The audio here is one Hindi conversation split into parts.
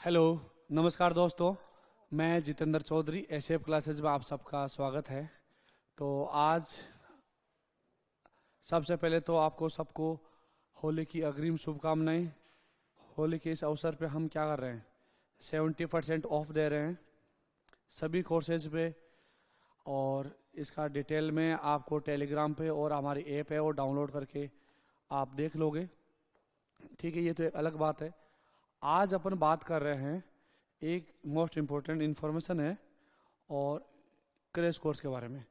हेलो, नमस्कार दोस्तों। मैं जितेंद्र चौधरी, एसएफ क्लासेज में आप सबका स्वागत है। तो आज सबसे पहले तो आपको सबको होली की अग्रिम शुभकामनाएं। होली के इस अवसर पे हम क्या कर रहे हैं, 70% ऑफ दे रहे हैं सभी कोर्सेज पे। और इसका डिटेल में आपको टेलीग्राम पे और हमारी ऐप है वो डाउनलोड करके आप देख लोगे। ठीक है, ये तो एक अलग बात है। आज अपन बात कर रहे हैं, एक मोस्ट इम्पोर्टेंट इन्फॉर्मेशन है और क्रैश कोर्स के बारे में।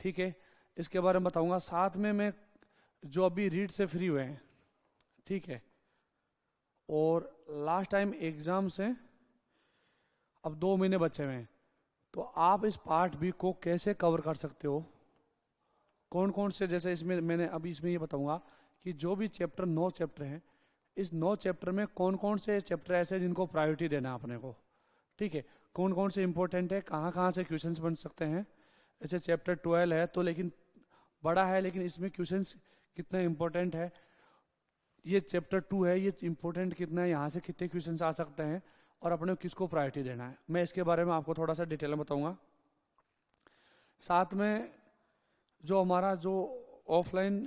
ठीक है, इसके बारे में बताऊंगा। साथ में मैं जो अभी रीड से फ्री हुए हैं, ठीक है, और लास्ट टाइम एग्जाम से अब 2 महीने बचे हुए हैं, तो आप इस पार्ट बी को कैसे कवर कर सकते हो, कौन कौन से, जैसे इसमें मैंने अभी इसमें ये बताऊंगा कि जो भी चैप्टर 9 चैप्टर हैं, इस 9 चैप्टर में कौन कौन से चैप्टर ऐसे हैं जिनको प्रायोरिटी देना है अपने को। ठीक है, कौन कौन से इंपॉर्टेंट है, कहाँ कहाँ से क्वेश्चंस बन सकते हैं। जैसे चैप्टर 12 है तो लेकिन बड़ा है, लेकिन इसमें क्वेश्चंस कितने इंपॉर्टेंट है। ये चैप्टर 2 है, ये इंपॉर्टेंट कितना है, यहाँ से कितने क्वेश्चंस आ सकते हैं और अपने को किसको प्रायोरिटी देना है, मैं इसके बारे में आपको थोड़ा सा डिटेल में बताऊंगा। साथ में जो हमारा जो ऑफलाइन,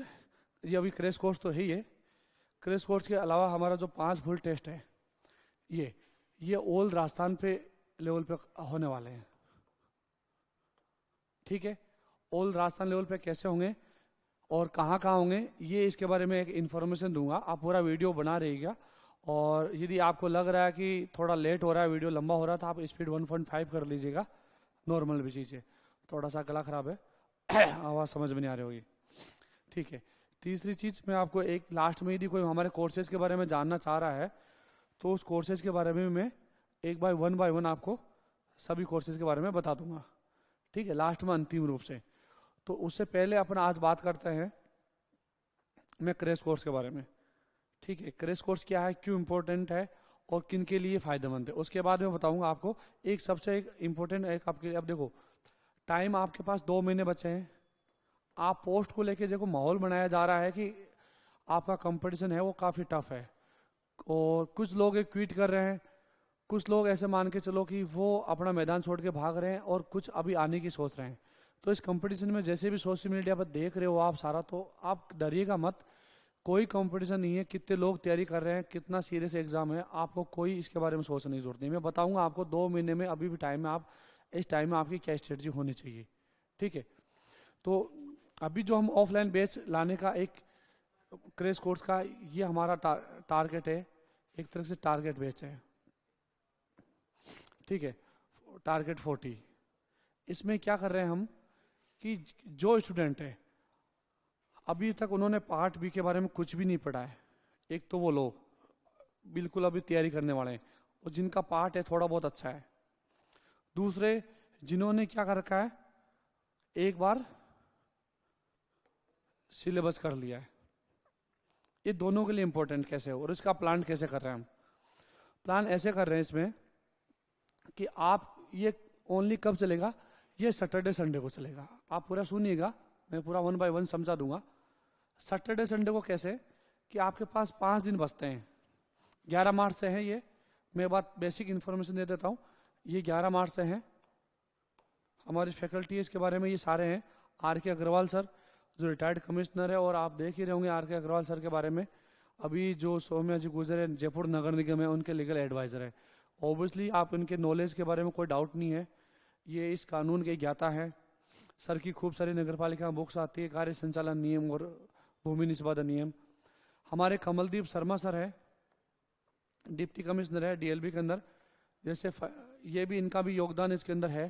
ये अभी क्रैश कोर्स तो है ही है, क्रैश कोर्स के अलावा हमारा जो 5 फुल टेस्ट है, ये ऑल राजस्थान पे लेवल पे होने वाले हैं। ठीक है, ऑल राजस्थान लेवल पे कैसे होंगे और कहाँ कहाँ होंगे, ये इसके बारे में एक इन्फॉर्मेशन दूंगा। आप पूरा वीडियो बना रहिएगा। और यदि आपको लग रहा है कि थोड़ा लेट हो रहा है, वीडियो लंबा हो रहा है, तो आप स्पीड 1.5 कर लीजिएगा, नॉर्मल भी चीज़ है। थोड़ा सा गला खराब है आवाज़ समझ में नहीं आ रही होगी। ठीक है, तीसरी चीज़ मैं आपको एक लास्ट में, यदि कोई हमारे कोर्सेज के बारे में जानना चाह रहा है तो उस कोर्सेज के बारे में मैं एक बाय वन आपको सभी कोर्सेज के बारे में बता दूंगा। ठीक है, लास्ट में अंतिम रूप से। तो उससे पहले अपन आज बात करते हैं मैं क्रैश कोर्स के बारे में। ठीक है, क्रैश कोर्स क्या है, क्यों इंपॉर्टेंट है और किन के लिए फायदेमंद है, उसके बाद मैं बताऊंगा आपको। एक सबसे एक इम्पोर्टेंट एक आपके लिए, अब देखो टाइम आपके पास 2 महीने बचे हैं। आप पोस्ट को लेके देखो, माहौल बनाया जा रहा है कि आपका कंपटीशन है वो काफ़ी टफ है, और कुछ लोग एक क्विट कर रहे हैं, कुछ लोग ऐसे मान के चलो कि वो अपना मैदान छोड़ के भाग रहे हैं, और कुछ अभी आने की सोच रहे हैं। तो इस कंपटीशन में जैसे भी सोशल मीडिया पर देख रहे हो आप सारा, तो आप डरिएगा मत। कोई कंपटीशन नहीं है, कितने लोग तैयारी कर रहे हैं, कितना सीरियस एग्जाम है, आपको कोई इसके बारे में सोचने की जरूरत नहीं। मैं बताऊंगा आपको 2 महीने में, अभी भी टाइम है, आप इस टाइम में आपकी क्या स्ट्रेटजी होनी चाहिए। ठीक है, तो अभी जो हम ऑफलाइन बैच लाने का एक क्रैश कोर्स का, ये हमारा टारगेट है, एक तरह से टारगेट बैच है। ठीक है, टारगेट 40। इसमें क्या कर रहे हैं हम कि जो स्टूडेंट है अभी तक उन्होंने पार्ट बी के बारे में कुछ भी नहीं पढ़ा है, एक तो वो लोग बिल्कुल अभी तैयारी करने वाले हैं, और जिनका पार्ट है थोड़ा बहुत अच्छा है। दूसरे जिन्होंने क्या कर रखा है, एक बार सिलेबस कर लिया है। ये दोनों के लिए इंपॉर्टेंट कैसे हो, और इसका प्लान कैसे कर रहे हैं हम। प्लान ऐसे कर रहे हैं इसमें कि आप ये ओनली कब चलेगा, ये सैटरडे संडे को चलेगा। आप पूरा सुनिएगा, मैं पूरा 1 बाय 1 समझा दूंगा। सैटरडे संडे को कैसे, कि आपके पास 5 दिन बचते हैं। 11 मार्च से है ये, मैं बात बेसिक इन्फॉर्मेशन दे देता हूँ। ये 11 मार्च से है, हमारी फैकल्टी इसके बारे में ये सारे हैं। आर के अग्रवाल सर जो रिटायर्ड कमिश्नर है, और आप देख ही रहे होंगे आर के अग्रवाल सर के बारे में। अभी जो सौम्या जी गुजर है, जयपुर नगर निगम है, उनके लीगल एडवाइजर है। ऑब्वियसली आप इनके नॉलेज के बारे में कोई डाउट नहीं है, ये इस कानून के ज्ञाता है। सर की खूब सारी नगर पालिका बुक्स आती है, कार्य संचालन नियम और भूमि निष्पादन अधिनियम। हमारे कमलदीप शर्मा सर है, डिप्टी कमिश्नर है डीएलबी के अंदर। जैसे ये भी, इनका भी योगदान इसके अंदर है,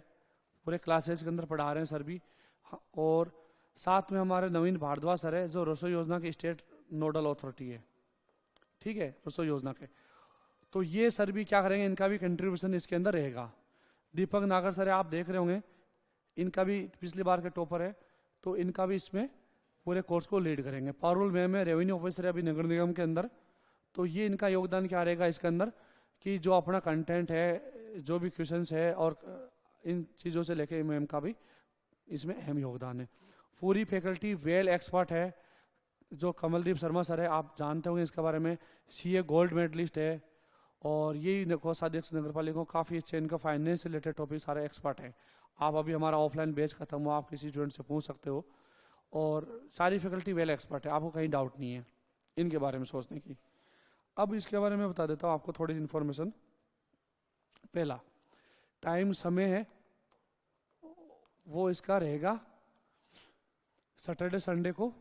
पूरे क्लासेस के अंदर पढ़ा रहे हैं सर भी। और साथ में हमारे नवीन भारद्वाज सर है, जो रसोई योजना के स्टेट नोडल अथॉरिटी है। ठीक है, रसोई योजना के, तो ये सर भी क्या करेंगे, इनका भी कंट्रीब्यूशन इसके अंदर रहेगा। दीपक नागर सर है, आप देख रहे होंगे, इनका भी पिछली बार के टॉपर है, तो इनका भी इसमें पूरे कोर्स को लीड करेंगे। पारुल मैम है, रेवेन्यू ऑफिसर है अभी नगर निगम के अंदर, तो ये इनका योगदान क्या रहेगा इसके अंदर, कि जो अपना कंटेंट है, जो भी क्वेश्चंस है, और इन चीज़ों से लेके मैम का भी इसमें अहम योगदान है। पूरी फैकल्टी वेल एक्सपर्ट है। जो कमलदीप शर्मा सर है, आप जानते होंगे इसके बारे में, सीए गोल्ड मेडलिस्ट है, और यही देखो सादिक नगर पालिका काफ़ी अच्छे, इनका फाइनेंस से रिलेटेड टॉपिक सारे एक्सपर्ट हैं। आप अभी हमारा ऑफलाइन बैच खत्म हुआ, आप किसी स्टूडेंट से पूछ सकते हो, और सारी फैकल्टी वेल एक्सपर्ट है, आपको कहीं डाउट नहीं है इनके बारे में सोचने की। अब इसके बारे में बता देता हूँ आपको थोड़ी इन्फॉर्मेशन। पहला टाइम समय है वो इसका रहेगा सैटरडे संडे को,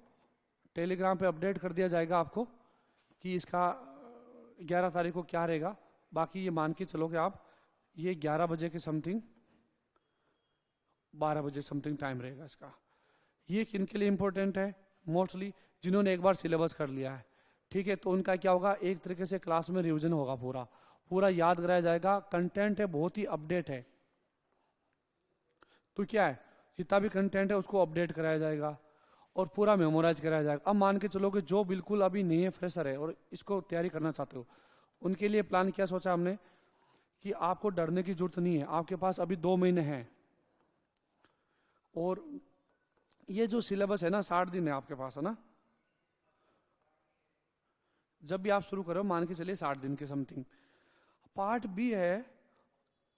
टेलीग्राम पे अपडेट कर दिया जाएगा आपको कि इसका 11 तारीख को क्या रहेगा। बाकी ये मान के चलो कि आप ये 11 बजे के समथिंग 12 बजे समथिंग टाइम रहेगा इसका। ये किन के लिए इम्पोर्टेंट है? मोस्टली जिन्होंने एक बार सिलेबस कर लिया है, ठीक है, तो उनका क्या होगा, एक तरीके से क्लास में रिवीजन होगा, पूरा पूरा याद कराया जाएगा। कंटेंट है बहुत ही अपडेट है, तो क्या है जितना भी कंटेंट है उसको अपडेट कराया जाएगा और पूरा मेमोराइज कराया जाएगा। अब मान के चलो कि जो बिल्कुल अभी नए फ्रेशर है और इसको तैयारी करना चाहते हो, उनके लिए प्लान क्या सोचा हमने कि आपको डरने की जरूरत नहीं है, आपके पास अभी 2 महीने हैं। और ये जो सिलेबस है ना 60 दिन है आपके पास, है ना, जब भी आप शुरू करो मान के चलिए 60 दिन के समथिंग। पार्ट बी है,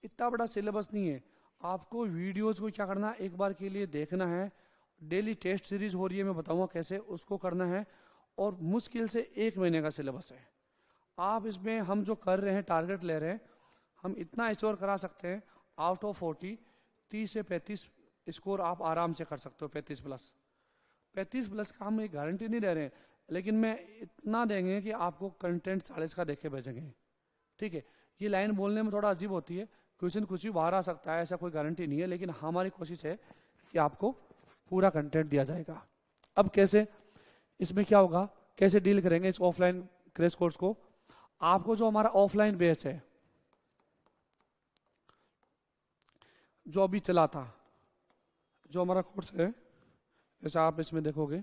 इतना बड़ा सिलेबस नहीं है, आपको वीडियोज को क्या करना है, एक बार के लिए देखना है। डेली टेस्ट सीरीज हो रही है, मैं बताऊंगा कैसे उसको करना है, और मुश्किल से 1 महीने का सिलेबस है। आप इसमें हम जो कर रहे हैं, टारगेट ले रहे हैं, हम इतना एश्योर करा सकते हैं आउट ऑफ 40 30 से 35 स्कोर आप आराम से कर सकते हो। 35 प्लस का हम एक गारंटी नहीं दे रहे हैं, लेकिन मैं इतना देंगे कि आपको कंटेंट 40 का देखे भेजेंगे, ठीक है। ये लाइन बोलने में थोड़ा अजीब होती है, क्वेश्चन कुछ भी बाहर आ सकता है, ऐसा कोई गारंटी नहीं है, लेकिन हमारी कोशिश है कि आपको पूरा कंटेंट दिया जाएगा। अब कैसे इसमें क्या होगा, कैसे डील करेंगे इस ऑफलाइन क्रैश कोर्स को। आपको जो हमारा ऑफलाइन बैच है जो अभी चला था, जो हमारा कोर्स है, जैसे आप इसमें देखोगे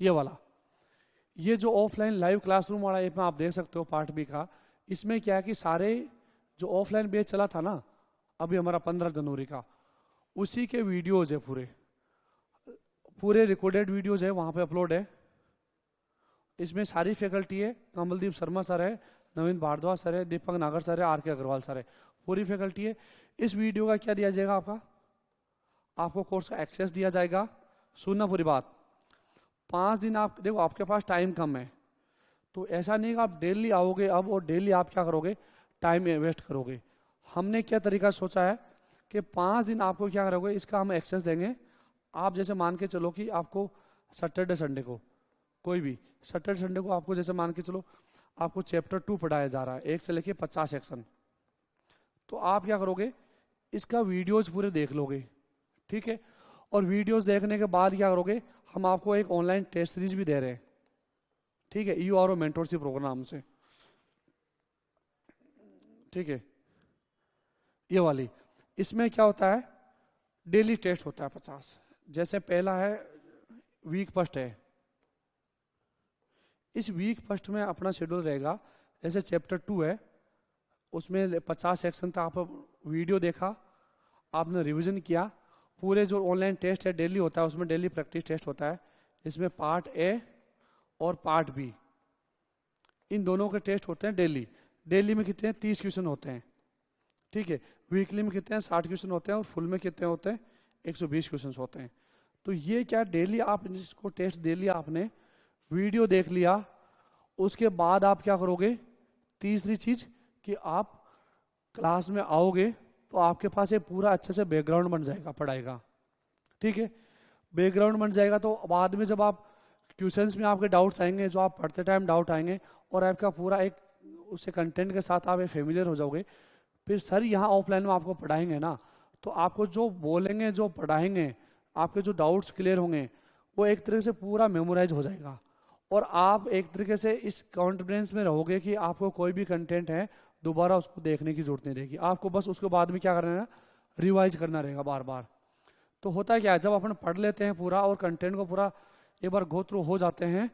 ये वाला, ये जो ऑफलाइन लाइव क्लासरूम वाला ऐप में आप देख सकते हो पार्ट बी का। इसमें क्या है कि सारे जो ऑफलाइन बैच चला था ना अभी हमारा 15 जनवरी का, उसी के वीडियोज है, पूरे पूरे रिकॉर्डेड वीडियोज है, वहाँ पे अपलोड है। इसमें सारी फैकल्टी है, कमलदीप शर्मा सर है, नवीन भारद्वाज सर है, दीपक नागर सर है, आर के अग्रवाल सर है, पूरी फैकल्टी है। इस वीडियो का क्या दिया जाएगा, आपको कोर्स का एक्सेस दिया जाएगा। सुनना पूरी बात, 5 दिन आप देखो, आपके पास टाइम कम है, तो ऐसा नहीं कि आप डेली आओगे अब और डेली आप क्या करोगे, टाइम वेस्ट करोगे। हमने क्या तरीका सोचा है कि 5 दिन आपको क्या करोगे, इसका हम एक्सेस देंगे। आप जैसे मान के चलो कि आपको सैटरडे संडे को, कोई भी सैटरडे संडे को आपको जैसे मान के चलो आपको चैप्टर 2 पढ़ाया जा रहा है, 1 से लेके 50 सेक्शन, तो आप क्या करोगे, इसका वीडियोज पूरे देख लोगे, ठीक है। और वीडियोज देखने के बाद क्या करोगे, हम आपको एक ऑनलाइन टेस्ट सीरीज भी दे रहे हैं, ठीक है, यूआरओ मेंटरशिप प्रोग्राम से, ठीक है, ये वाली। इसमें क्या होता है, डेली टेस्ट होता है 50। जैसे पहला है वीक फर्स्ट है, इस वीक फर्स्ट में अपना शेड्यूल रहेगा। जैसे चैप्टर 2 है, उसमें 50 सेक्शन था, आप वीडियो देखा, आपने रिवीजन किया, पूरे जो ऑनलाइन टेस्ट है डेली होता है, उसमें डेली प्रैक्टिस टेस्ट होता है। इसमें पार्ट ए और पार्ट बी, इन दोनों के टेस्ट होते हैं डेली। डेली में कितने हैं, 30 क्वेश्चन होते हैं, ठीक है। वीकली में कितने हैं, 60 क्वेश्चन होते हैं, और फुल में कितने होते हैं, 120 क्वेश्चन होते हैं। तो ये क्या, डेली आप इसको टेस्ट दे लिया आपने, वीडियो देख लिया, उसके बाद आप क्या करोगे, तीसरी चीज कि आप क्लास में आओगे तो आपके पास एक पूरा अच्छे से बैकग्राउंड बन जाएगा पढ़ाई का, ठीक है। बैकग्राउंड बन जाएगा तो बाद में जब आप क्वेश्चंस में आपके डाउट्स आएंगे, जो आप पढ़ते टाइम डाउट आएंगे, और आपका पूरा एक उससे कंटेंट के साथ आप फेमिलियर हो जाओगे, फिर सर यहाँ ऑफलाइन में आपको पढ़ाएंगे ना, तो आपको जो बोलेंगे, जो पढ़ाएंगे, आपके जो डाउट्स क्लियर होंगे, वो एक तरीके से पूरा मेमोराइज हो जाएगा। और आप एक तरीके से इस कॉन्फिडेंस में रहोगे कि आपको कोई भी कंटेंट है दोबारा उसको देखने की जरूरत नहीं रहेगी, आपको बस उसके बाद में क्या करना है, रिवाइज करना रहेगा बार बार। तो होता है क्या है, जब अपन पढ़ लेते हैं पूरा और कंटेंट को पूरा एक बार गो थ्रू हो जाते हैं,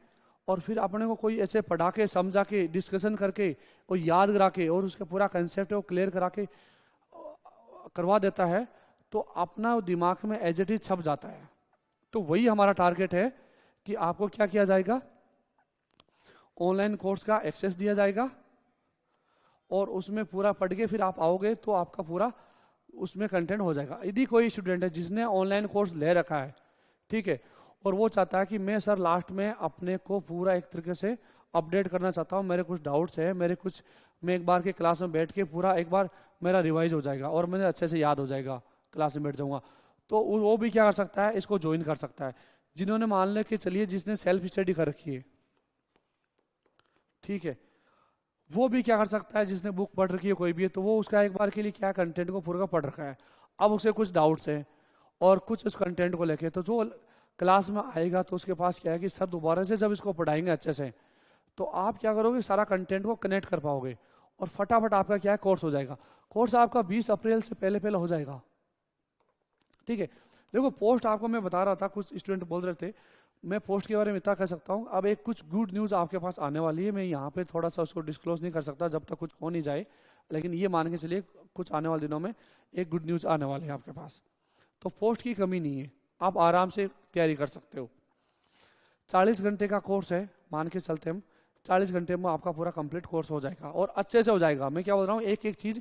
और फिर अपने को कोई ऐसे पढ़ा के समझा के डिस्कशन करके और याद करा के और उसका पूरा कंसेप्ट है वो क्लियर करा के करवा देता है, तो अपना दिमाग में एज इट इज छप जाता है। तो वही हमारा टारगेट है कि आपको क्या किया जाएगा, ऑनलाइन कोर्स का एक्सेस दिया जाएगा और उसमें पूरा पढ़ के फिर आप आओगे तो आपका पूरा उसमें कंटेंट हो जाएगा। यदि कोई स्टूडेंट है जिसने ऑनलाइन कोर्स ले रखा है, ठीक है, और वो चाहता है कि मैं सर लास्ट में अपने को पूरा एक तरीके से अपडेट करना चाहता हूँ, मेरे कुछ डाउट्स है, मैं एक बार के क्लास में बैठ के पूरा एक बार मेरा रिवाइज हो जाएगा और मुझे अच्छे से याद हो जाएगा, क्लास में बैठ जाऊंगा, तो वो भी क्या कर सकता है, इसको ज्वाइन कर सकता है। जिन्होंने मान ले कि चलिए जिसने सेल्फ स्टडी कर रखी है, ठीक है, वो भी क्या कर सकता है, जिसने बुक पढ़ रखी है कोई भी है, तो वो उसका एक बार के लिए क्या कंटेंट को पूरा पढ़ रखा है, अब उसे कुछ डाउट्स हैं और कुछ उस कंटेंट को लेके, तो जो क्लास में आएगा तो उसके पास क्या है कि सर दोबारा से जब इसको पढ़ाएंगे अच्छे से, तो आप क्या करोगे, सारा कंटेंट को कनेक्ट कर पाओगे और फटाफट आपका क्या है, कोर्स हो जाएगा। कोर्स आपका 20 अप्रैल से पहले पहले हो जाएगा, ठीक है। देखो पोस्ट आपको मैं बता रहा था, कुछ स्टूडेंट बोल रहे थे, मैं पोस्ट के बारे में इतना कह सकता हूँ, अब एक कुछ गुड न्यूज़ आपके पास आने वाली है, मैं यहाँ पे थोड़ा सा उसको डिस्क्लोज नहीं कर सकता जब तक कुछ हो नहीं जाए, लेकिन ये मान के चलिए कुछ आने वाले दिनों में एक गुड न्यूज़ आने वाली है आपके पास। तो पोस्ट की कमी नहीं है, आप आराम से तैयारी कर सकते हो। 40 घंटे का कोर्स है, मान के चलते हम 40 घंटे में आपका पूरा कंप्लीट कोर्स हो जाएगा और अच्छे से हो जाएगा। मैं क्या बोल रहा हूँ, एक एक चीज़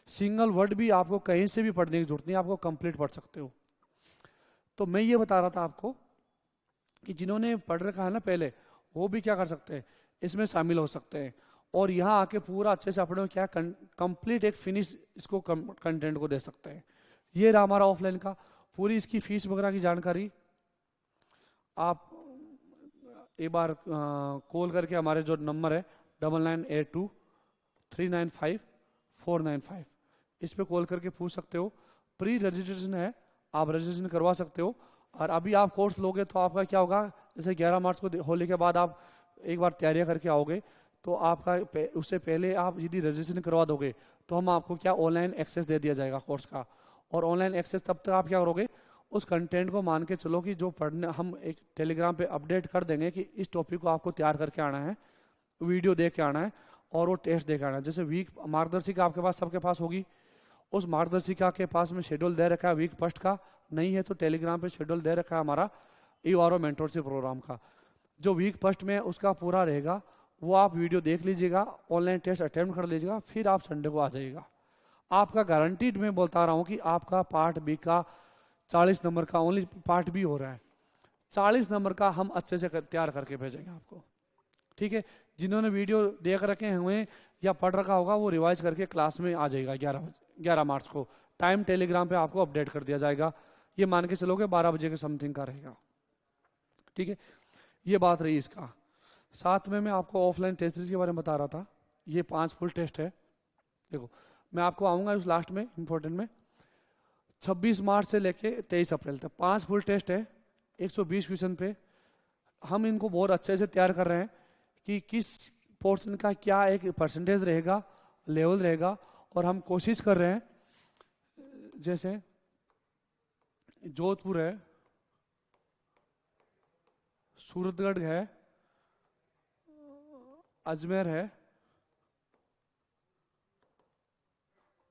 सिंगल वर्ड भी आपको कहीं से भी पढ़ने की जरूरत नहीं, आपको कंप्लीट पढ़ सकते हो। तो मैं ये बता रहा था आपको कि जिन्होंने पढ़ रखा है ना पहले, वो भी क्या कर सकते हैं, इसमें शामिल हो सकते हैं और यहाँ आके पूरा अच्छे से अपने क्या कंप्लीट एक फिनिश इसको कंटेंट को दे सकते हैं। ये रहा हमारा ऑफलाइन का, पूरी इसकी फीस वगैरह की जानकारी आप एक बार कॉल करके हमारे जो नंबर है 9982395495 इस पे कॉल करके पूछ सकते हो। प्री रजिस्ट्रेशन है, आप रजिस्ट्रेशन करवा सकते हो। और अभी आप कोर्स लोगे तो आपका क्या होगा, जैसे 11 मार्च को होली के बाद आप एक बार तैयारियां करके आओगे तो आपका उससे पहले आप यदि रजिस्ट्रेशन करवा दोगे तो हम आपको क्या ऑनलाइन एक्सेस दे दिया जाएगा कोर्स का। और ऑनलाइन एक्सेस तब तक आप क्या करोगे, उस कंटेंट को मान के चलो कि जो पढ़ने हम एक टेलीग्राम पे अपडेट कर देंगे कि इस टॉपिक को आपको तैयार करके आना है, वीडियो देख के आना है और वो टेस्ट दे के आना है। जैसे वीक मार्गदर्शिका आपके पास सबके पास होगी, उस मार्गदर्शिका के पास में शेड्यूल दे रखा है वीक फर्स्ट का, नहीं है तो टेलीग्राम पे शेड्यूल दे रखा है हमारा EORO मेंटरशिप प्रोग्राम का। जो वीक फर्स्ट में उसका पूरा रहेगा वो आप वीडियो देख लीजिएगा, ऑनलाइन टेस्ट अटेम्प्ट कर लीजिएगा, फिर आप संडे को आ जाइएगा। आपका गारंटीड मैं बोलता रहा हूँ कि आपका पार्ट बी का 40 नंबर का ओनली पार्ट बी हो रहा है, 40 नंबर का हम अच्छे से तैयार करके भेजेंगे आपको, ठीक है। जिन्होंने वीडियो देख रखे हुए या पढ़ रखा होगा वो रिवाइज करके क्लास में आ जाएगा 11 मार्च को। टाइम टेलीग्राम पे आपको अपडेट कर दिया जाएगा, ये मान के चलोगे 12 बजे के समथिंग का रहेगा, ठीक है। ये बात रही इसका। साथ में मैं आपको ऑफलाइन टेस्ट सीरीज के बारे में बता रहा था, ये 5 फुल टेस्ट है। देखो मैं आपको आऊँगा उस लास्ट में इंपॉर्टेंट में 26 मार्च से लेके 23 अप्रैल तक 5 फुल टेस्ट है 120 क्वेश्चन पे। हम इनको बहुत अच्छे से तैयार कर रहे हैं कि किस पोर्शन का क्या एक परसेंटेज रहेगा, लेवल रहेगा, और हम कोशिश कर रहे हैं जैसे जोधपुर है, सूरतगढ़ है, अजमेर है,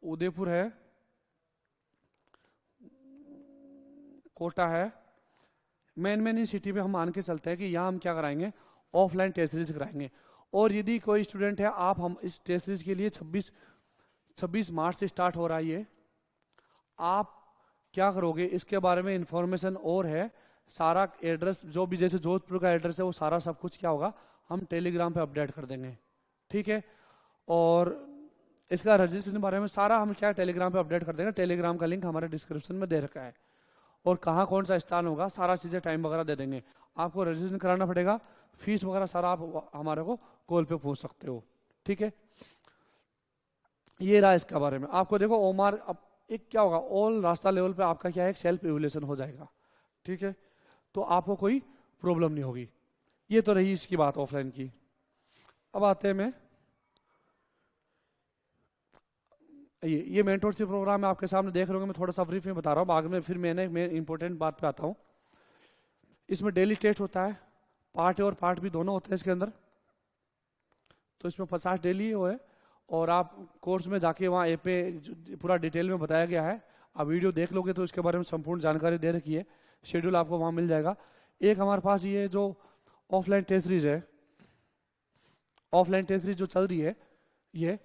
उदयपुर है, कोटा है, मेन सिटी पे हम मान के चलते हैं कि यहाँ हम क्या कराएंगे, ऑफलाइन टेस्ट सीरीज कराएंगे। और यदि कोई स्टूडेंट है, आप हम इस टेस्ट सीरीज के लिए 26 मार्च से स्टार्ट हो रहा है ये, आप क्या करोगे इसके बारे में इंफॉर्मेशन और है, सारा एड्रेस जो भी जैसे जोधपुर का एड्रेस है वो सारा सब कुछ क्या होगा हम टेलीग्राम पे अपडेट कर देंगे, ठीक है। और इसका रजिस्ट्रेशन बारे में सारा हम क्या टेलीग्राम पे अपडेट कर देंगे, टेलीग्राम का लिंक हमारे डिस्क्रिप्शन में दे रखा है, और कहाँ कौन सा स्थान होगा सारा चीज़ें टाइम वगैरह दे देंगे। आपको रजिस्ट्रेशन कराना पड़ेगा, फीस वगैरह सारा आप हमारे को कॉल पे पूछ सकते हो, ठीक है। ये रहा इसके बारे में। आपको देखो ओमार अब एक क्या होगा, ऑल रास्ता लेवल पे आपका क्या है सेल्फ इवैल्यूएशन हो जाएगा, ठीक है, तो आपको कोई प्रॉब्लम नहीं होगी। ये तो रही इसकी बात ऑफलाइन की। अब आते हैं मैं ये मेंटरशिप प्रोग्राम है आपके सामने देख रहे होंगे, मैं थोड़ा सा ब्रीफ में बता रहा हूँ, बाद में फिर मैं इंपॉर्टेंट बात पे आता हूँ। इसमें डेली टेस्ट होता है, पार्ट ए और पार्ट बी दोनों होते हैं इसके अंदर। तो इसमें 50 डेली वो है, और आप कोर्स में जाके वहाँ ऐप पे पूरा डिटेल में बताया गया है, आप वीडियो देख लोगे तो इसके बारे में संपूर्ण जानकारी दे रखी है, शेड्यूल आपको वहाँ मिल जाएगा। एक हमारे पास ये जो ऑफलाइन टेस्ट सीरीज है, ऑफलाइन टेस्ट सीरीज जो चल रही है ये,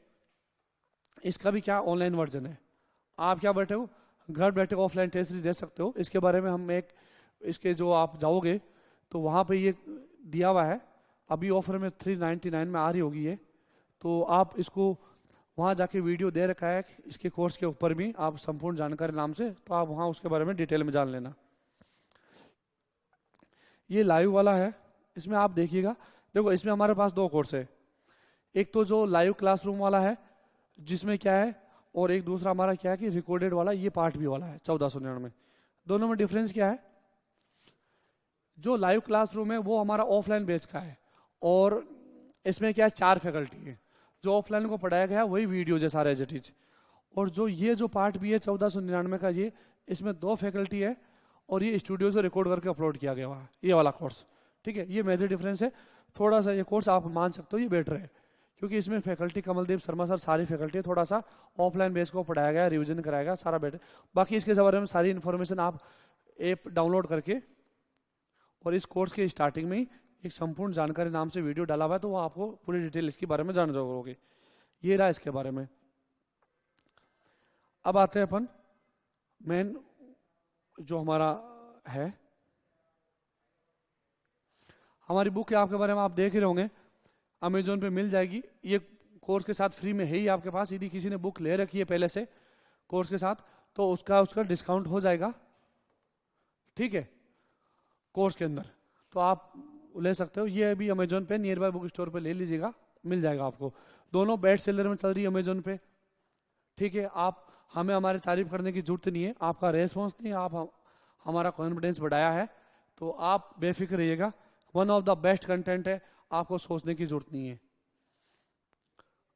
इसका भी क्या ऑनलाइन वर्जन है। आप क्या बैठे हो, घर बैठे ऑफलाइन टेस्ट सीरीज दे सकते हो। इसके बारे में हम एक, इसके जो आप जाओगे तो वहाँ पे ये दिया हुआ है, अभी ऑफर में 399 में आ रही होगी ये, तो आप इसको वहाँ जाके वीडियो दे रखा है इसके कोर्स के ऊपर भी, आप संपूर्ण जानकारी नाम से, तो आप वहाँ उसके बारे में डिटेल में जान लेना। ये लाइव वाला है, इसमें आप देखिएगा, देखो इसमें हमारे पास दो कोर्स है, एक तो जो लाइव क्लासरूम वाला है जिसमें क्या है, और एक दूसरा हमारा क्या है कि रिकॉर्डेड वाला, ये पार्ट भी वाला है 1499। दोनों में डिफरेंस क्या है, जो लाइव क्लासरूम है वो हमारा ऑफलाइन बैच का है, और इसमें क्या है 4 फैकल्टी है, जो ऑफलाइन को पढ़ाया गया वही वीडियो जैसा एज इट इज। और जो ये जो पार्ट भी है 1499 का, ये इसमें 2 फैकल्टी है, और ये स्टूडियो से रिकॉर्ड करके अपलोड किया गया है ये वाला कोर्स। ठीक है, ये मेजर डिफरेंस है। थोड़ा सा ये कोर्स आप मान सकते हो ये बेटर है, क्योंकि इसमें फैकल्टी कमलदीप शर्मा सर, सारी फैकल्टी है, थोड़ा सा ऑफलाइन बेस को पढ़ाया गया, रिवीजन कराया सारा बेटर। बाकी इसके बारे में सारी इन्फॉर्मेशन आप ऐप डाउनलोड करके, और इस कोर्स के स्टार्टिंग में ही एक संपूर्ण जानकारी नाम से वीडियो डाला हुआ है, तो वो आपको पूरी डिटेल इसके बारे में जान जाओगे। ये रहा इसके बारे में। अब आते हैं अपन मेन जो हमारा है, हमारी बुक है आपके बारे में आप देख ही रहे होंगे, अमेजोन पे मिल जाएगी। ये कोर्स के साथ फ्री में है ही आपके पास, यदि किसी ने बुक ले रखी है पहले से कोर्स के साथ, तो उसका डिस्काउंट हो जाएगा। ठीक है, कोर्स के अंदर तो आप ले सकते हो। ये अभी अमेजोन पे नियर बाय बुक स्टोर पे ले लीजिएगा, मिल जाएगा आपको। दोनों बेस्ट सेलर में चल रही है अमेजोन पे। ठीक है, आप हमें हमारी तारीफ करने की जरूरत नहीं है, आपका रेस्पॉन्स नहीं, आप हमारा कॉन्फिडेंस बढ़ाया है, तो आप बेफिक्र रहिएगा। One of the best content है, आपको सोचने की जरूरत नहीं है।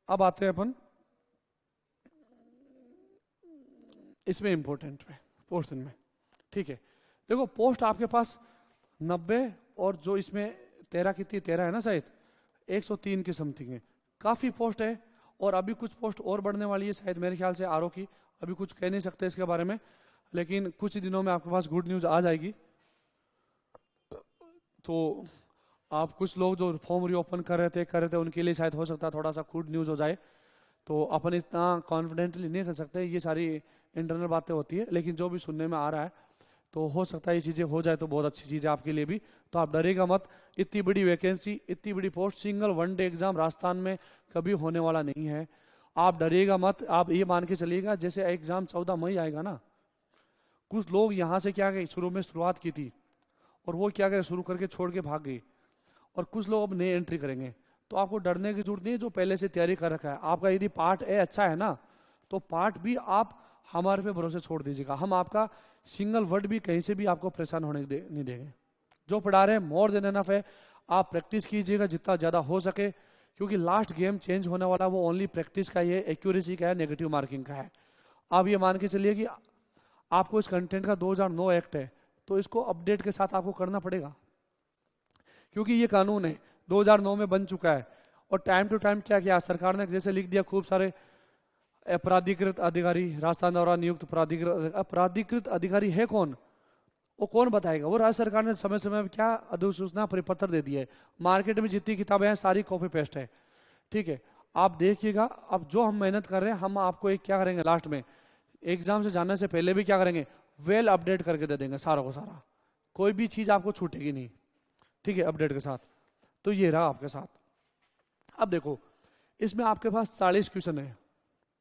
अब आते हैं अपन इसमें इंपॉर्टेंट में पोर्शन में। ठीक है, देखो पोस्ट आपके पास 90, और जो इसमें 13 कितनी 13 है ना शायद, 103 की समथिंग है, काफ़ी पोस्ट है। और अभी कुछ पोस्ट और बढ़ने वाली है शायद मेरे ख्याल से आरओ की, अभी कुछ कह नहीं सकते इसके बारे में, लेकिन कुछ दिनों में आपके पास गुड न्यूज़ आ जाएगी। तो आप कुछ लोग जो फॉर्म रीओपन कर रहे थे उनके लिए शायद हो सकता है थोड़ा सा गुड न्यूज़ हो जाए। तो अपन इतना कॉन्फिडेंटली नहीं कर सकते, ये सारी इंटरनल बातें होती है, लेकिन जो भी सुनने में आ रहा है तो हो सकता है ये चीज़ें हो जाए तो बहुत अच्छी चीज़ है आपके लिए भी। तो आप डरेगा मत, इतनी बड़ी वैकेंसी, इतनी बड़ी post, single 1 day exam Rajasthan में कभी होने वाला नहीं है। आप डरिएगा मत, आप ये मान के चलिएगा जैसे एग्जाम 14 मई आएगा ना, कुछ लोग यहाँ से क्या गए शुरू में शुरुआत की थी और वो क्या करे शुरू करके छोड़ के भाग गए, और कुछ लोग अब नए एंट्री करेंगे। तो आपको डरने की जरूरत नहीं है, जो पहले से तैयारी कर रखा है। आपका यदि पार्ट ए अच्छा है ना, तो पार्ट भी आप हमारे पे भरोसे छोड़ दीजिएगा, हम आपका सिंगल वर्ड भी कहीं से भी आपको परेशान होने नहीं देंगे। जो पढ़ा रहे हैं मोर देन एनफ है, आप प्रैक्टिस कीजिएगा जितना ज़्यादा हो सके, क्योंकि लास्ट गेम चेंज होने वाला वो ओनली प्रैक्टिस का ही है, एक्यूरेसी का है, नेगेटिव मार्किंग का है। आप ये मान के चलिए कि आपको इस कंटेंट का 2009 एक्ट है, तो इसको अपडेट के साथ आपको करना पड़ेगा, क्योंकि ये कानून है 2009 में बन चुका है। और टाइम टू टाइम क्या किया सरकार ने, जैसे लिख दिया खूब सारे प्राधिकृत अधिकारी, राजस्थान द्वारा नियुक्त प्राधिकृत अधिकारी है कौन, वो कौन बताएगा? वो राज्य सरकार ने समय समय में क्या अधिसूचना परिपत्र दे दिया है। मार्केट में जितनी किताबें हैं सारी कॉपी पेस्ट है। ठीक है, आप देखिएगा। अब जो हम मेहनत कर रहे हैं, हम आपको एक क्या करेंगे, लास्ट में एग्जाम से जाने से पहले भी क्या करेंगे, वेल अपडेट करके दे देंगे सारा को सारा, कोई भी चीज़ आपको छूटेगी नहीं। ठीक है, अपडेट के साथ। तो ये रहा आपके साथ। अब देखो इसमें आपके पास 40 क्वेश्चन है।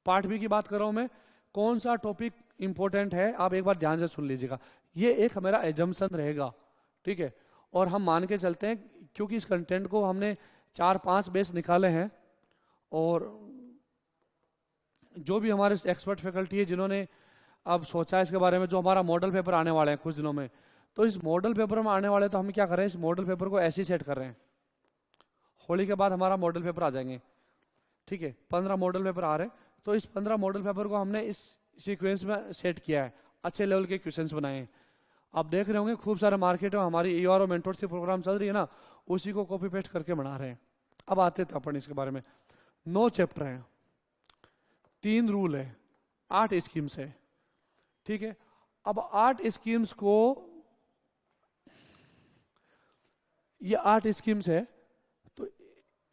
पार्ट बी की बात कर रहा हूं मैं, कौन सा टॉपिक इंपॉर्टेंट है आप एक बार ध्यान से सुन लीजिएगा। ये एक हमारा एजम्पशन रहेगा। ठीक है, और हम मान के चलते हैं, क्योंकि इस कंटेंट को हमने 4-5 बेस निकाले हैं, और जो भी हमारे एक्सपर्ट फैकल्टी है जिन्होंने अब सोचा है इसके बारे में, जो हमारा मॉडल पेपर आने वाले हैं कुछ दिनों में, तो इस मॉडल पेपर में आने वाले, तो हम क्या कर रहे हैं, इस मॉडल पेपर को ऐसे ही सेट कर रहे हैं। होली के बाद हमारा मॉडल पेपर आ जाएंगे। ठीक है, 15 मॉडल पेपर आ रहे हैं, तो इस 15 मॉडल पेपर को हमने इस सीक्वेंस में सेट किया है, अच्छे लेवल के क्वेश्चंस बनाए हैं। आप देख रहे होंगे खूब सारे मार्केट में हमारी ER मेंटरशिप प्रोग्राम चल रही है ना, उसी को कॉपी पेस्ट करके बना रहे हैं। अब आते थे अपन इसके बारे में। 9 चैप्टर हैं, 3 रूल है, 8 स्कीम्स है। ठीक है, अब 8 स्कीम्स को ये 8 स्कीम्स है, तो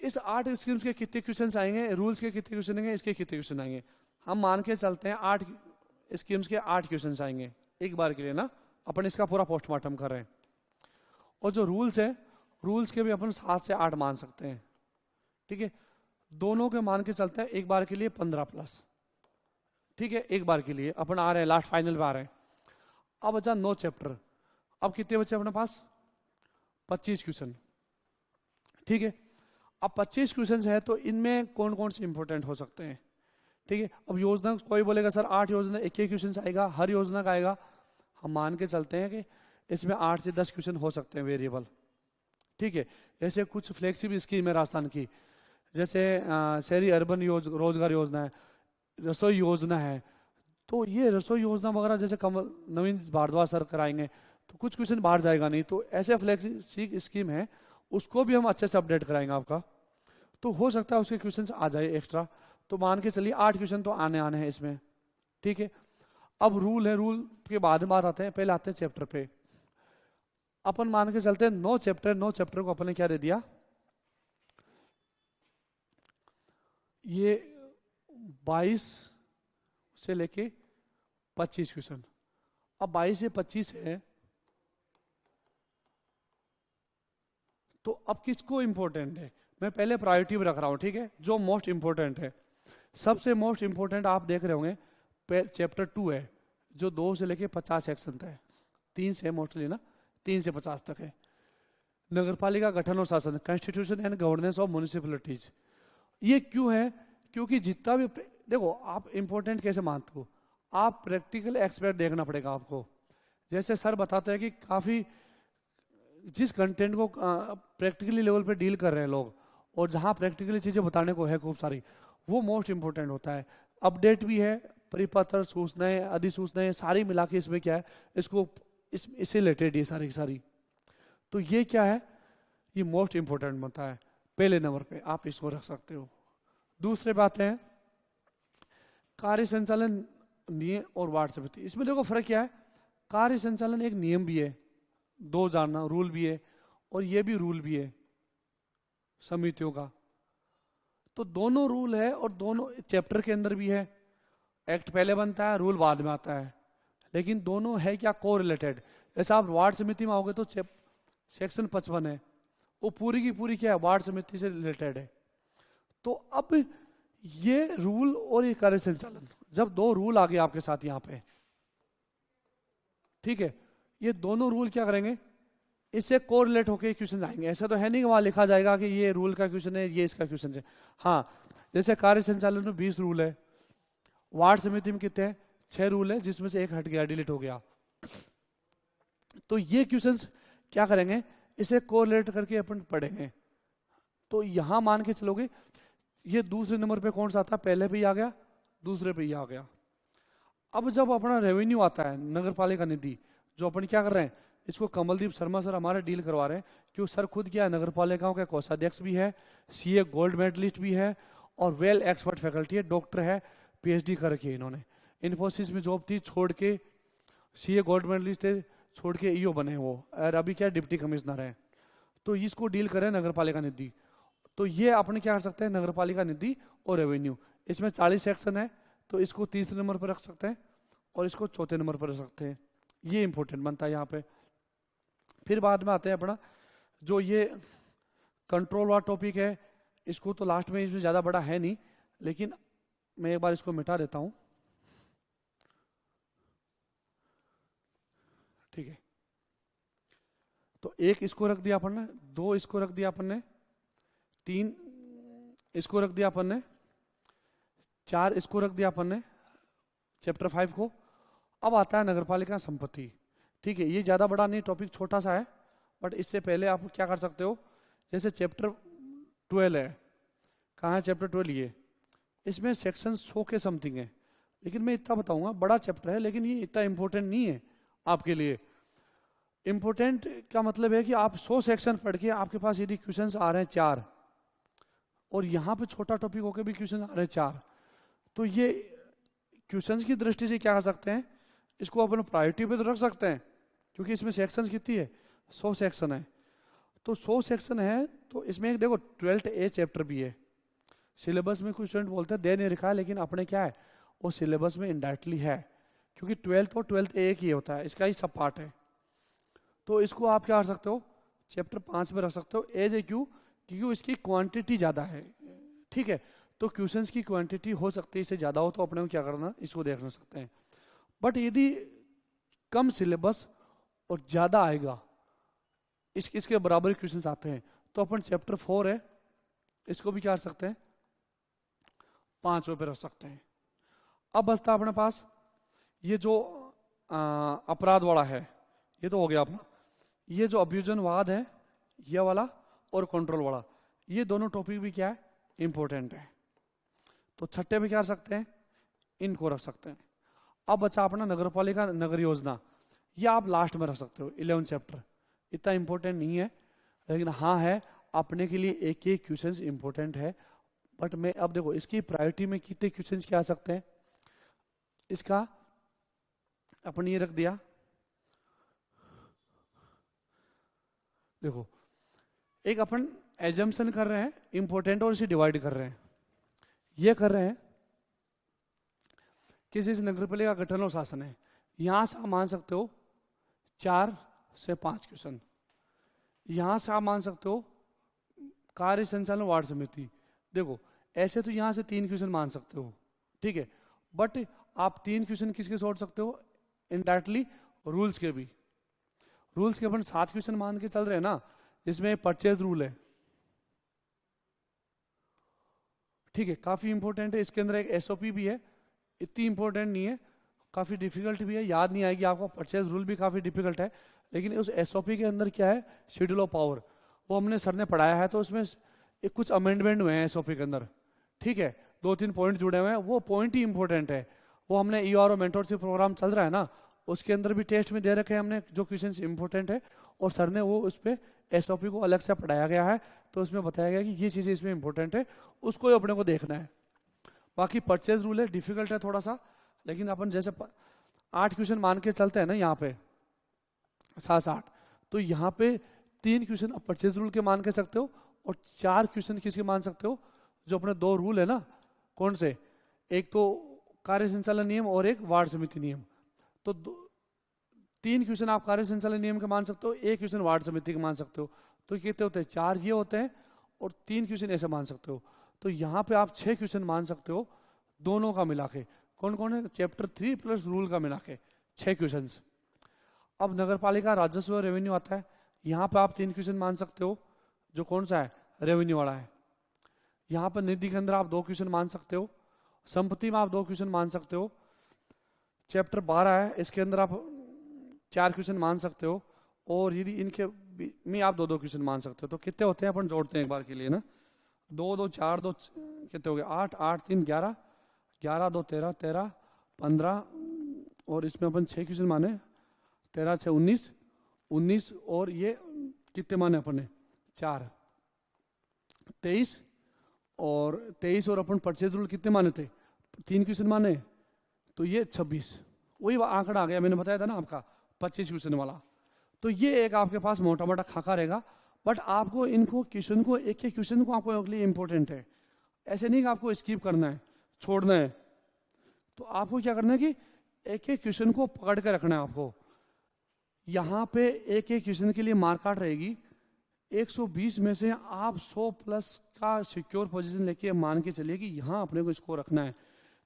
इस 8 स्कीम्स के कितने क्वेश्चंस आएंगे, रूल्स के कितने क्वेश्चन आएंगे, इसके कितने क्वेश्चन आएंगे। हम मान के चलते हैं 8 स्कीम्स के 8 क्वेश्चंस आएंगे एक बार के लिए ना, अपन इसका पूरा पोस्टमार्टम कर रहे हैं। और जो रूल्स है, रूल्स के भी अपन 7 से 8 मान सकते हैं, ठीक है। दोनों के मान के चलते हैं एक बार के लिए 15+, ठीक है। एक बार के लिए अपन आ रहे हैं, लास्ट फाइनल पे आ रहे हैं। अब बचा 9 चैप्टर। अब कितने बचे अपने पास, 25 क्वेश्चन, ठीक है। अब 25 क्वेश्चन है, तो इनमें कौन कौन से इंपॉर्टेंट हो सकते हैं, ठीक है। अब योजना, कोई बोलेगा सर 8 योजना, एक एक क्वेश्चन आएगा, हर योजना का आएगा। हम मान के चलते हैं कि इसमें 8 से 10 क्वेश्चन हो सकते हैं वेरिएबल, ठीक है। ऐसे कुछ फ्लेक्सिबल स्कीम है राजस्थान की, जैसे शहरी अर्बन रोजगार योजना है, रसोई योजना है। तो ये रसोई योजना वगैरह जैसे कमल नवीन भारद्वाज सर कराएंगे, तो कुछ क्वेश्चन बाहर जाएगा नहीं। तो ऐसे फ्लेक्सिबल स्कीम है, उसको भी हम अच्छे से अपडेट कराएंगे आपका। तो हो सकता है उसके क्वेश्चन आ जाए एक्स्ट्रा। तो मान के चलिए 8 क्वेश्चन तो आने हैं इसमें, ठीक है। अब रूल है, रूल के बाद में बात आते हैं, पहले आते हैं चैप्टर पे। अपन मान के चलते हैं 9 चैप्टर, 9 चैप्टर को अपन ने क्या दे दिया, ये 22 से लेके 25 क्वेश्चन। अब 22 से 25 है, तो अब किसको इंपॉर्टेंट है, मैं पहले प्रायोरिटी में रख रहा हूं, ठीक है। जो मोस्ट इंपॉर्टेंट है, सबसे मोस्ट इंपॉर्टेंट आप देख रहे होंगे चैप्टर 2 है, जो 2 से लेके 50 सेक्शन तक है, 3 से मोस्टली ना, 3 से 50 तक है। नगरपालिका गठन और शासन, constitution and governance of municipalities. ये क्यों है, क्योंकि जितना भी, देखो आप इंपॉर्टेंट कैसे मानते हो, आप प्रैक्टिकल एक्सपर्ट देखना पड़ेगा आपको। जैसे सर बताते हैं कि काफी जिस कंटेंट को प्रैक्टिकली लेवल पे डील कर रहे हैं लोग, और जहाँ प्रैक्टिकली चीजें बताने को है खूब सारी, वो मोस्ट इंपॉर्टेंट होता है। अपडेट भी है, परिपत्र, सूचनाएं, अधिसूचनाएं सारी मिला के इसमें क्या है, इसको इससे रिलेटेड ये सारी की सारी। तो ये क्या है, ये मोस्ट इंपॉर्टेंट बनता है, पहले नंबर पे आप इसको रख सकते हो। दूसरे बात है कार्य संचालन नियम और वार्ड समिति। इसमें देखो फर्क क्या है, कार्य संचालन एक नियम भी है, 2 जानना, रूल भी है, और ये भी रूल भी है समितियों का। तो दोनों रूल है और दोनों चैप्टर के अंदर भी है। एक्ट पहले बनता है, रूल बाद में आता है, लेकिन दोनों है क्या, को रिलेटेड। जैसे आप वार्ड समिति में आओगे तो सेक्शन 55 है, वो पूरी की पूरी क्या है, वार्ड समिति से रिलेटेड है। तो अब ये रूल और ये कार्य संचालन, जब 2 रूल आ गए आपके साथ यहाँ पे, ठीक है, ये दोनों रूल क्या करेंगे, इससे कोरिलेट होकर क्वेश्चन आएंगे। ऐसा तो है नहीं कि वहां लिखा जाएगा कि ये रूल का क्वेश्चन है, ये इसका क्वेश्चन है। हाँ, जैसे कार्य संचालन में 20 रूल है, वार्ड समिति में कितने हैं, 6 रूल है, जिसमें से 1 हट गया, डिलीट हो गया। तो ये क्वेश्चंस क्या करेंगे, इसे कोरिलेट करके अपन पढ़ेंगे। तो यहां मान के चलोगे, ये दूसरे नंबर पे कौन सा आता है, पहले पे ही आ गया, दूसरे पे ही आ गया। अब जब अपना रेवेन्यू आता है, नगर पालिका निधि, जो अपन क्या कर रहे हैं, इसको कमलदीप शर्मा सर हमारे डील करवा रहे हैं, क्यों सर खुद क्या है, नगर पालिकाओं के कोषाध्यक्ष भी है, सीए गोल्ड मेडलिस्ट भी है, और वेल एक्सपर्ट फैकल्टी है, डॉक्टर है, पीएचडी कर रखी है इन्होंने। इन्फोसिस में जॉब थी, छोड़ के सीए गोल्ड मेडलिस्ट थे, छोड़ के ईओ बने वो, और अभी क्या डिप्टी कमिश्नर है। तो इसको डील करें नगर पालिका निधि। तो ये अपने क्या कर सकते हैं, नगर पालिका निधि और रेवेन्यू, इसमें 40 सेक्शन है, तो इसको तीसरे नंबर पर रख सकते हैं और इसको चौथे नंबर पर रख सकते हैं। ये इंपॉर्टेंट बनता है यहाँ पे। फिर बाद में आते हैं अपना जो ये कंट्रोल वाला टॉपिक है, इसको तो लास्ट में, इसमें ज्यादा बड़ा है नहीं, लेकिन मैं एक बार इसको मिटा देता हूं, ठीक है। तो 1 इसको रख दिया अपन ने, 2 इसको रख दिया अपन ने, 3 इसको रख दिया अपन ने, 4 इसको रख दिया अपन ने, चैप्टर 5 को। अब आता है नगरपालिका संपत्ति, ठीक है। ये ज्यादा बड़ा नहीं, टॉपिक छोटा सा है, बट इससे पहले आप क्या कर सकते हो, जैसे चैप्टर 12 है, कहाँ है चैप्टर 12, ये इसमें सेक्शन 100 के समथिंग है, लेकिन मैं इतना बताऊंगा, बड़ा चैप्टर है, लेकिन ये इतना इंपॉर्टेंट नहीं है आपके लिए। इंपॉर्टेंट का मतलब है कि आप 100 सेक्शन पढ़ के आपके पास यदि क्वेश्चंस आ रहे हैं 4, और यहाँ पे छोटा टॉपिक होकर भी क्वेश्चन आ रहे हैं 4, तो ये क्वेश्चंस की दृष्टि से क्या कर सकते हैं, इसको अपन प्रायोरिटी पे तो रख सकते हैं, क्योंकि इसमें सेक्शन कितनी है, 100 सेक्शन है। तो 100 सेक्शन है, तो इसमें एक देखो 12th ए चैप्टर भी है। सिलेबस में कुछ स्टूडेंट बोलते हैं दे नहीं रखा है, लेकिन अपने क्या है वो सिलेबस में इनडायरेक्टली है, क्योंकि 12th और 12th ए एक ही होता है, इसका ही सब पार्ट है। तो इसको आप क्या कर सकते हो, चैप्टर 5 में रख सकते हो एज ए क्यू, क्योंकि इसकी क्वांटिटी ज़्यादा है। ठीक है, तो क्वेश्चंस की क्वांटिटी हो सकती है इससे ज़्यादा हो, तो अपने को क्या करना, इसको देख सकते हैं। बट यदि कम सिलेबस और ज़्यादा आएगा, इसके बराबर क्वेश्चंस आते हैं, तो अपन चैप्टर 4 है इसको भी क्या कर सकते हैं 5 पे रख सकते हैं। अब बचता अपने पास ये जो अपराध वाला है, ये तो हो गया अपना। ये जो अभ्युजनवाद है ये वाला और कंट्रोल वाला, ये दोनों टॉपिक भी क्या है इंपॉर्टेंट है। तो छठे पे क्या कर सकते हैं, इनको रख सकते हैं। अब बचा अपना नगरपालिका नगर योजना, ये आप लास्ट में रख सकते हो 11 चैप्टर, इतना इंपॉर्टेंट नहीं है, लेकिन हाँ है अपने के लिए एक एक क्वेश्चंस इंपॉर्टेंट है। बट मैं अब देखो इसकी प्रायोरिटी में कितने क्वेश्चंस क्या आ सकते हैं, इसका अपन ये रख दिया। देखो एक अपन एजम्पशन कर रहे हैं इंपॉर्टेंट और इसे डिवाइड कर रहे हैं। ये कर रहे हैं किसी से नगरपालिका का गठन और शासन है, यहां से आप मान सकते हो 4 से 5 क्वेश्चन, यहां से आप मान सकते हो कार्य संचालन वार्ड समिति। देखो ऐसे तो यहां से 3 क्वेश्चन मान सकते हो, ठीक है, बट आप 3 क्वेश्चन किसके छोड़ सकते हो, इनडायरेक्टली रूल्स के भी। रूल्स के अपन 7 क्वेश्चन मान के चल रहे हैं ना, इसमें परचेज रूल है, ठीक है, काफी इंपॉर्टेंट है। इसके अंदर एक एसओपी भी है, इतनी इंपॉर्टेंट नहीं है, काफी डिफिकल्ट भी है, याद नहीं आएगी आपको। परचेज रूल भी काफी डिफिकल्ट है, लेकिन उस एसओपी के अंदर क्या है शेड्यूल ऑफ पावर, वो हमने सर ने पढ़ाया है, तो उसमें एक कुछ अमेंडमेंट हुए हैं एसओपी के अंदर, ठीक है, 2-3 पॉइंट जुड़े हुए हैं, वो पॉइंट ही इंपॉर्टेंट है। वो हमने ईआरओ मेंटरशिप प्रोग्राम चल रहा है ना, उसके अंदर भी टेस्ट में दे रखे हैं हमने जो क्वेश्चन इंपॉर्टेंट है, और सर ने वो उस पर एसओपी को अलग से पढ़ाया गया है, तो उसमें बताया गया कि ये चीज़ें इसमें इंपॉर्टेंट है, उसको ही अपने को देखना है। बाकी परचेज रूल है, डिफिकल्ट है थोड़ा सा, लेकिन अपन जैसे 8 क्वेश्चन मान के चलते हैं ना यहाँ पे 7-8, तो यहाँ पे 3 क्वेश्चन आप परचेज रूल के मान के सकते हो, और 4 क्वेश्चन किसके मान सकते हो, जो अपने 2 रूल है ना, कौन से, एक तो कार्य संचालन नियम और एक वार्ड समिति नियम। तो 3 क्वेश्चन आप कार्य संचालन नियम के मान सकते हो, 1 क्वेश्चन वार्ड समिति के मान सकते हो, तो कितने होते हैं 4 ये होते हैं, और 3 क्वेश्चन ऐसे मान सकते हो। तो यहाँ पे आप 6 क्वेश्चन मान सकते हो दोनों का मिला के। कौन कौन है, चैप्टर 3 प्लस रूल का मिला के 6 क्वेश्चन। अब नगरपालिका राजस्व और रेवेन्यू आता है, यहाँ पे आप 3 क्वेश्चन मान सकते हो, जो कौन सा है रेवेन्यू वाला है। यहाँ पर निधि के अंदर आप 2 क्वेश्चन मान सकते हो, संपत्ति में आप 2 क्वेश्चन मान सकते हो। चैप्टर 12 है, इसके अंदर आप 4 क्वेश्चन मान सकते हो, और यदि इनके में आप 2-2 क्वेश्चन मान सकते हो। तो कितने होते हैं अपन जोड़ते हैं एक बार के लिए ना, 2-2 4-2 कितने हो गए 8, 8 3 11, 11 2 13, 13 15, और इसमें अपन 6 क्वेश्चन माने, 13 6 19, 19, और ये कितने माने अपन ने 4, 23, और 23, और अपन परचेज रूल कितने माने थे 3 क्वेश्चन माने, तो ये 26, वही आंकड़ा आ गया, मैंने बताया था ना आपका 25 क्वेश्चन वाला। तो ये एक आपके पास मोटा मोटा खाका रहेगा, बट आपको इनको क्वेश्चन को एक एक क्वेश्चन को आपको लिए इंपॉर्टेंट है, ऐसे नहीं कि आपको स्किप करना है छोड़ना है। तो आपको क्या करना है कि एक एक क्वेश्चन को पकड़ के रखना है आपको। यहाँ पे एक एक क्वेश्चन के लिए मार्कआउट रहेगी, 120 में से आप 100 प्लस का सिक्योर पोजीशन लेके मान के चलिए कि यहाँ अपने को इसको रखना है।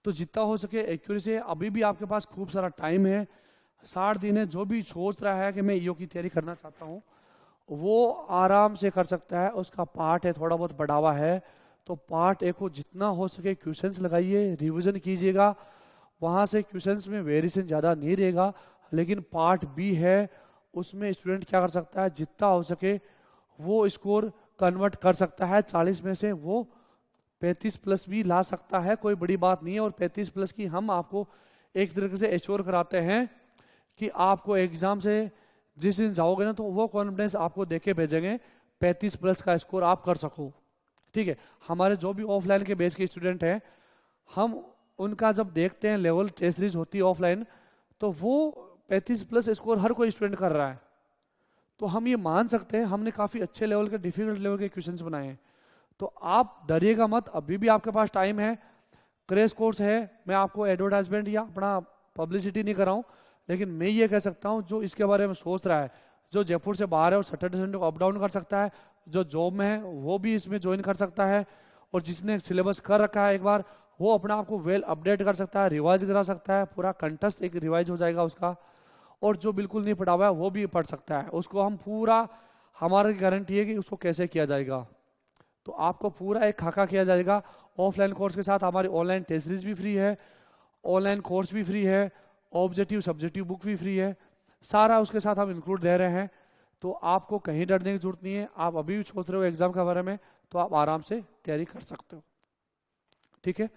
तो जितना हो सके एक्यूरेसी है, अभी भी आपके पास खूब सारा टाइम है, 60 दिन है। जो भी सोच रहा है कि मैं ईओ की तैयारी करना चाहता हूँ वो आराम से कर सकता है। उसका पार्ट है थोड़ा बहुत बढ़ावा है, तो पार्ट ए को जितना हो सके क्वेश्चंस लगाइए, रिवीजन कीजिएगा, वहाँ से क्वेश्चंस में वेरिएशन ज़्यादा नहीं रहेगा। लेकिन पार्ट बी है, उसमें स्टूडेंट क्या कर सकता है, जितना हो सके वो स्कोर कन्वर्ट कर सकता है। 40 में से वो 35 प्लस भी ला सकता है, कोई बड़ी बात नहीं है। और 35 प्लस की हम आपको एक तरीके से एश्योर कराते हैं कि आपको एग्जाम से जिस दिन जाओगे ना, तो वो कॉन्फिडेंस आपको देके भेजेंगे 35 प्लस का स्कोर आप कर सको, ठीक है। हमारे जो भी ऑफलाइन के बेस के स्टूडेंट हैं, हम उनका जब देखते हैं लेवल टेस्ट सीरीज होती है ऑफलाइन, तो वो 35 प्लस स्कोर हर कोई स्टूडेंट कर रहा है। तो हम ये मान सकते हैं हमने काफ़ी अच्छे लेवल के, डिफिकल्ट लेवल के क्वेश्चंस बनाए हैं। तो आप डरिएगा मत, अभी भी आपके पास टाइम है। क्रैश कोर्स है, मैं आपको एडवर्टाइजमेंट या अपना पब्लिसिटी नहीं कर रहा हूँ, लेकिन मैं ये कह सकता हूँ जो इसके बारे में सोच रहा है, जो जयपुर से बाहर है और सैटरडे संडे को अप डाउन कर सकता है, जो जॉब में है वो भी इसमें ज्वाइन कर सकता है, और जिसने सिलेबस कर रखा है एक बार वो अपने आप को वेल अपडेट कर सकता है, रिवाइज करा सकता है, पूरा कंटेस्ट एक रिवाइज हो जाएगा उसका। और जो बिल्कुल नहीं पढ़ा हुआ है वो भी पढ़ सकता है, उसको हम पूरा, हमारी गारंटी है कि उसको कैसे किया जाएगा। तो आपको पूरा एक खाका किया जाएगा। ऑफलाइन कोर्स के साथ हमारी ऑनलाइन टेस्ट सीरीज भी फ्री है, ऑनलाइन कोर्स भी फ्री है, ऑब्जेक्टिव सब्जेक्टिव बुक भी फ्री है, सारा उसके साथ हम इंक्लूड दे रहे हैं। तो आपको कहीं डरने की जरूरत नहीं है। आप अभी भी सोच रहे हो एग्जाम के बारे में, तो आप आराम से तैयारी कर सकते हो। ठीक है।